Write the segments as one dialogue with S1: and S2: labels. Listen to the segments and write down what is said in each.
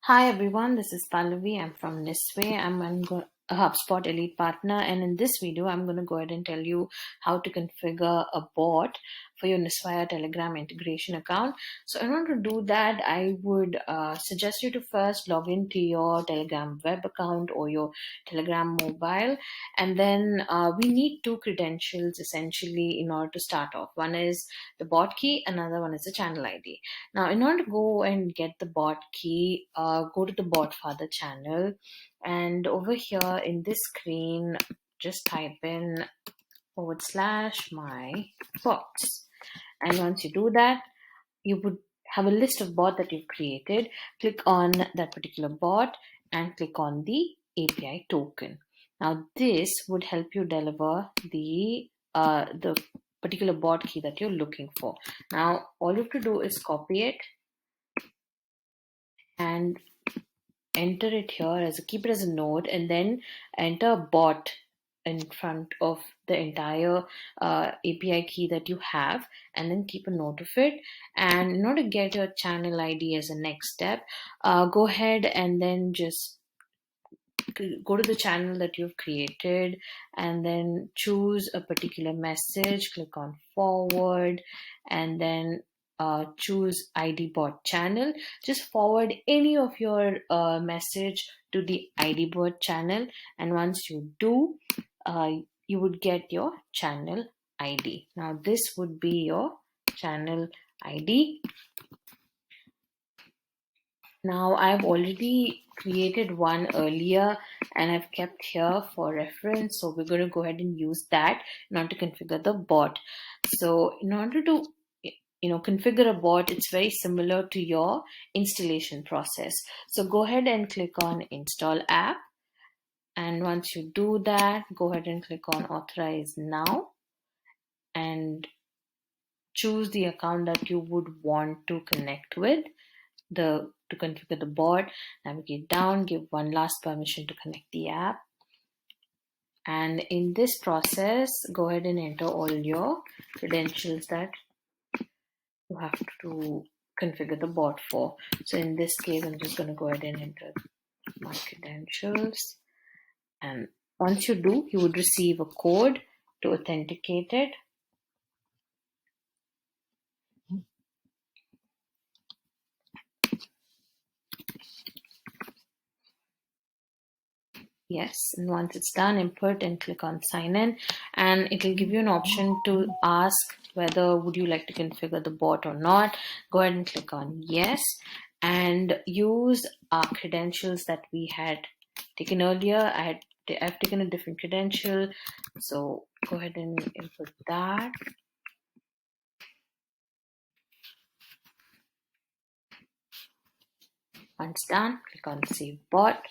S1: Hi everyone, this is Pallavi. I'm from Niswey. A HubSpot Elite Partner, and in this video, I'm going to go ahead and tell you how to configure a bot for your NisWire Telegram integration account. So, in order to do that, I would suggest you to first log into your Telegram web account or your Telegram mobile, and then we need two credentials essentially in order to start off. One is the bot key, another one is the channel ID. Now, in order to go and get the bot key, go to the bot father channel, and over here in this screen, just type in /my bots. And once you do that, you would have a list of bot that you've created. Click on that particular bot and click on the API token. Now, this would help you deliver the particular bot key that you're looking for. Now, all you have to do is copy it and enter it here keep it as a node, and then enter bot in front of the entire API key that you have, and then keep a note of it. And in order to get your channel ID as a next step, go ahead and then just go to the channel that you've created and then choose a particular message, click on forward, and then choose ID bot channel. Just forward any of your message to the ID bot channel, and once you do, you would get your channel ID. Now this would be your channel ID. Now I've already created one earlier and I've kept here for reference, so we're going to go ahead and use that in order to configure the bot. So in order to configure a bot, it's very similar to your installation process. So go ahead and click on install app, and once you do that, go ahead and click on authorize now and choose the account that you would want to connect with to configure the bot. Navigate down, give one last permission to connect the app, and in this process go ahead and enter all your credentials that you have to configure the bot for. So in this case, I'm just going to go ahead and enter my credentials, and once you do, you would receive a code to authenticate it. Yes, and once it's done, input and click on sign in, and it will give you an option to ask whether would you like to configure the bot or not. Go ahead and click on yes, and use our credentials that we had taken earlier. I've taken a different credential, so go ahead and input that. Once done, click on save bot,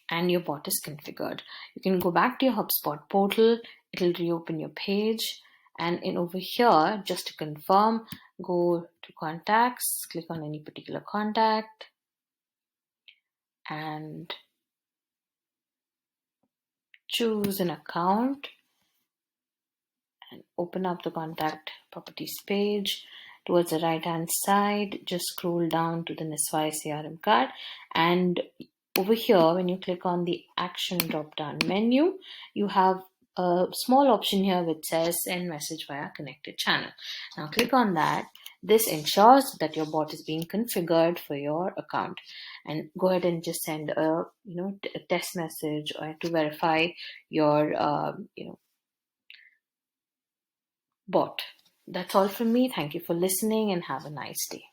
S1: and your bot is configured. You can go back to your HubSpot portal, it'll reopen your page, and in over here, just to confirm, go to contacts, click on any particular contact, and choose an account, and open up the contact properties page. Towards the right hand side, just scroll down to the Niswey CRM card, and over here, when you click on the action drop down menu, you have a small option here which says send message via connected channel. Now click on that. This ensures that your bot is being configured for your account, and go ahead and just send a test message or to verify your bot. That's all from me. Thank you for listening and have a nice day.